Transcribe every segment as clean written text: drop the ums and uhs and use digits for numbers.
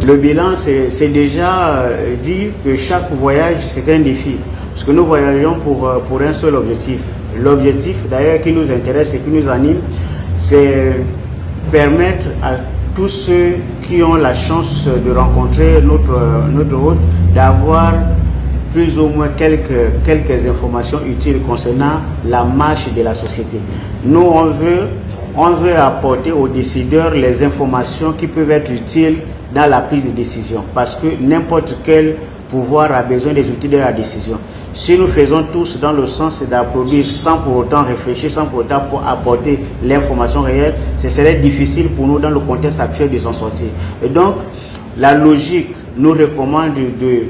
Le bilan, c'est déjà dire que chaque voyage, c'est un défi. Parce que nous voyageons pour un seul objectif. L'objectif, d'ailleurs, qui nous intéresse et qui nous anime, c'est permettre à tous ceux qui ont la chance de rencontrer notre hôte d'avoir plus ou moins quelques informations utiles concernant la marche de la société. Nous, on veut apporter aux décideurs les informations qui peuvent être utiles dans la prise de décision, parce que n'importe quel pouvoir a besoin des outils de la décision. Si nous faisons tous dans le sens d'applaudir sans pour autant réfléchir, sans pour autant apporter l'information réelle, ce serait difficile pour nous dans le contexte actuel de s'en sortir. Et donc, la logique nous recommande de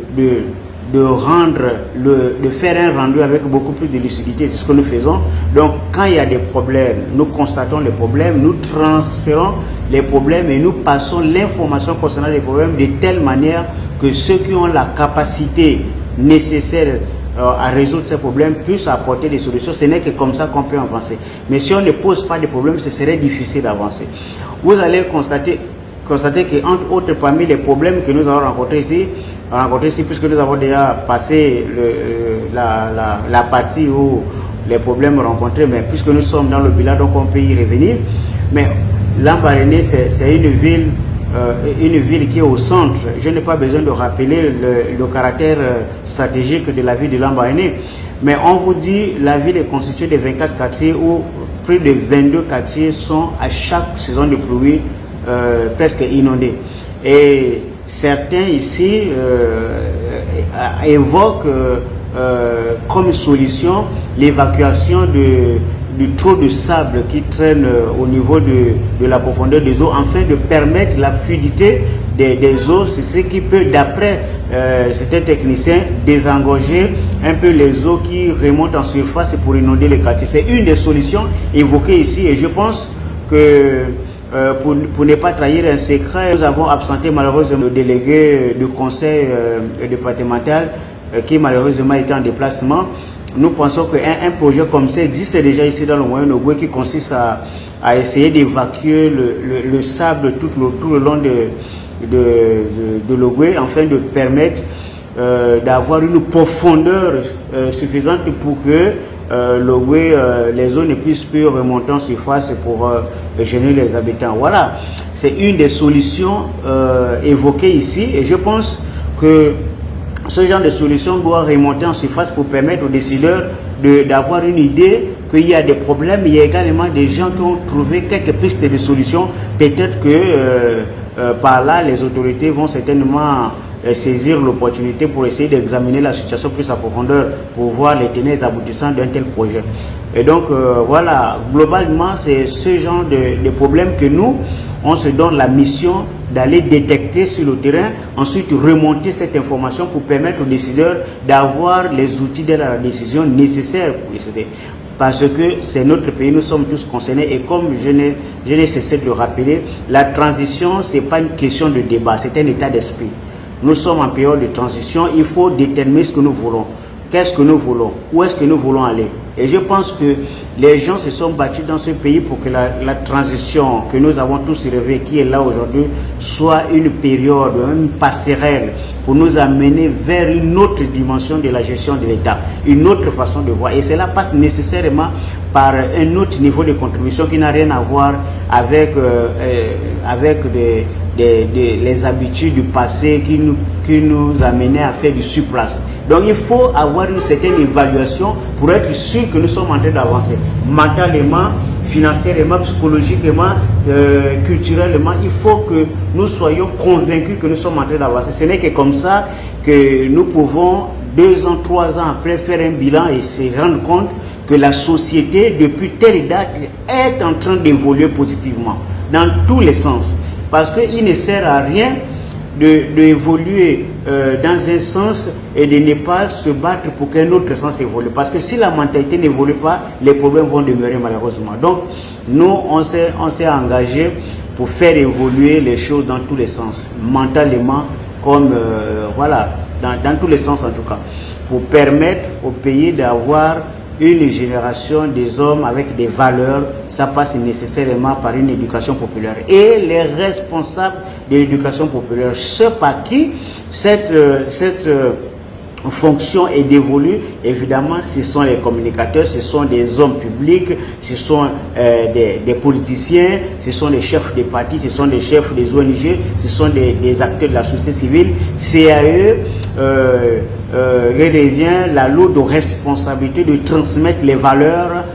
faire un rendu avec beaucoup plus de lucidité. C'est ce que nous faisons. Donc, quand il y a des problèmes, nous constatons les problèmes, nous transférons les problèmes et nous passons l'information concernant les problèmes de telle manière que ceux qui ont la capacité nécessaire à résoudre ces problèmes puissent apporter des solutions. Ce n'est que comme ça qu'on peut avancer. Mais si on ne pose pas de problèmes, ce serait difficile d'avancer. Vous allez constater que, entre autres, parmi les problèmes que nous avons rencontrés ici, puisque nous avons déjà passé la partie où les problèmes rencontrés, mais puisque nous sommes dans le bilan, donc on peut y revenir. Mais Lambaréné, c'est une ville qui est au centre. Je n'ai pas besoin de rappeler le caractère stratégique de la ville de Lambaréné. Mais on vous dit, la ville est constituée de 24 quartiers où plus de 22 quartiers sont à chaque saison de pluie presque inondés. Et certains ici évoquent comme solution l'évacuation du trop de sable qui traîne au niveau de la profondeur des eaux, afin de permettre la fluidité des eaux. C'est ce qui peut, d'après certains techniciens, désengorger un peu les eaux qui remontent en surface pour inonder les quartiers. C'est une des solutions évoquées ici, et je pense que pour ne pas trahir un secret, nous avons absenté malheureusement le délégué du conseil départemental qui malheureusement était en déplacement. Nous pensons qu'un projet comme ça existe déjà ici dans le Moyen-Ogooué, qui consiste à essayer d'évacuer le sable tout le long de l'Ogooué, afin de permettre d'avoir une profondeur suffisante pour que l'Ogooué, les eaux ne puissent plus remonter en surface pour gêner les habitants. Voilà, c'est une des solutions évoquées ici, et je pense que ce genre de solution doit remonter en surface pour permettre aux décideurs d'avoir une idée qu'il y a des problèmes. Il y a également des gens qui ont trouvé quelques pistes de solutions. Peut-être que par là, les autorités vont certainement saisir l'opportunité pour essayer d'examiner la situation plus à profondeur, pour voir les tenants et aboutissants d'un tel projet. Et donc, voilà, globalement, c'est ce genre de problème que nous, on se donne la mission d'aller détecter sur le terrain, ensuite remonter cette information pour permettre aux décideurs d'avoir les outils de la décision nécessaires pour décider. Parce que c'est notre pays, nous sommes tous concernés, et comme je n'ai cessé de le rappeler, la transition, ce n'est pas une question de débat, c'est un état d'esprit. Nous sommes en période de transition, il faut déterminer ce que nous voulons. Qu'est-ce que nous voulons? Où est-ce que nous voulons aller? Et je pense que les gens se sont battus dans ce pays pour que la transition que nous avons tous rêvé, qui est là aujourd'hui, soit une période, une passerelle pour nous amener vers une autre dimension de la gestion de l'État, une autre façon de voir. Et cela passe nécessairement par un autre niveau de contribution qui n'a rien à voir avec les habitudes du passé qui nous amenaient à faire du surplace. Donc il faut avoir une certaine évaluation pour être sûr que nous sommes en train d'avancer mentalement, financièrement, psychologiquement, culturellement. Il faut que nous soyons convaincus que nous sommes en train d'avancer. Ce n'est que comme ça que nous pouvons, 2 ans, 3 ans après, faire un bilan et se rendre compte que la société, depuis telle date, est en train d'évoluer positivement, dans tous les sens. Parce qu'il ne sert à rien d'évoluer dans un sens et de ne pas se battre pour qu'un autre sens évolue. Parce que si la mentalité n'évolue pas, les problèmes vont demeurer malheureusement. Donc, nous, on s'est engagé pour faire évoluer les choses dans tous les sens, mentalement, comme, voilà, dans tous les sens en tout cas, pour permettre au pays d'avoir une génération des hommes avec des valeurs, ça passe nécessairement par une éducation populaire. Et les responsables de l'éducation populaire, ceux par qui cette fonction est dévolue, évidemment, ce sont les communicateurs, ce sont des hommes publics, ce sont des politiciens, ce sont des chefs des partis, ce sont des chefs des ONG, ce sont des acteurs de la société civile. C'est à eux revient la lourde responsabilité de transmettre les valeurs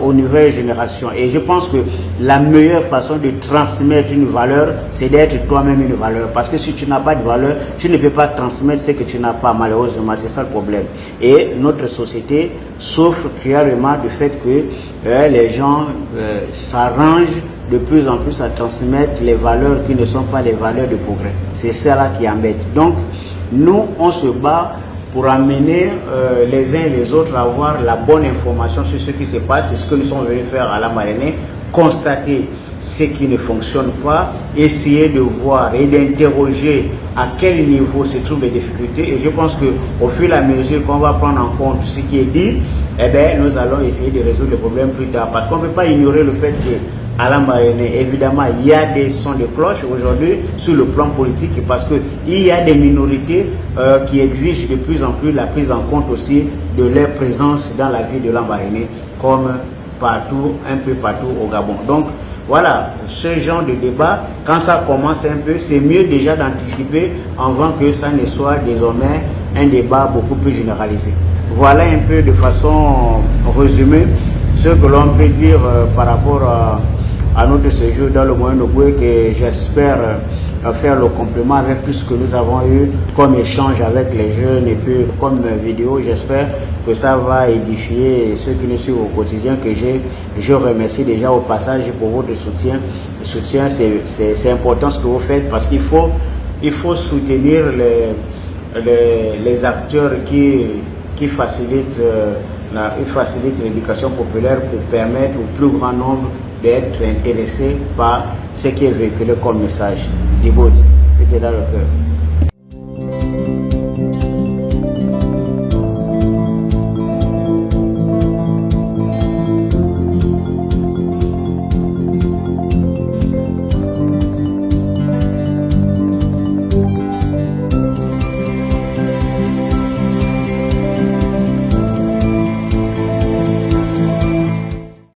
aux nouvelles générations. Et je pense que la meilleure façon de transmettre une valeur, c'est d'être toi-même une valeur. Parce que si tu n'as pas de valeur, tu ne peux pas transmettre ce que tu n'as pas, malheureusement. C'est ça le problème. Et notre société souffre cruellement du fait que les gens s'arrangent de plus en plus à transmettre les valeurs qui ne sont pas les valeurs de progrès. C'est ça qui embête. Donc, nous, on se bat pour amener les uns et les autres à avoir la bonne information sur ce qui se passe. C'est ce que nous sommes venus faire à Lambaréné, constater ce qui ne fonctionne pas, essayer de voir et d'interroger à quel niveau se trouvent les difficultés. Et je pense qu'au fur et à mesure qu'on va prendre en compte ce qui est dit, eh bien, nous allons essayer de résoudre le problème plus tard. Parce qu'on ne peut pas ignorer le fait que à Lambaréné, évidemment, il y a des sons de cloche aujourd'hui sur le plan politique parce qu'il y a des minorités qui exigent de plus en plus la prise en compte aussi de leur présence dans la vie de Lambaréné, comme partout, un peu partout au Gabon. Donc, voilà, ce genre de débat, quand ça commence un peu, c'est mieux déjà d'anticiper avant que ça ne soit désormais un débat beaucoup plus généralisé. Voilà un peu de façon résumée ce que l'on peut dire par rapport à notre séjour dans le Moyen-Ogooué, que j'espère faire le complément avec tout ce que nous avons eu comme échange avec les jeunes et puis comme vidéo. J'espère que ça va édifier ceux qui nous suivent au quotidien, que je remercie déjà au passage pour votre soutien. Le soutien, c'est important ce que vous faites parce qu'il faut soutenir les acteurs qui facilitent l'éducation populaire pour permettre au plus grand nombre d'être intéressés par ce qui est véhiculé comme message. Dibouts, était dans le cœur.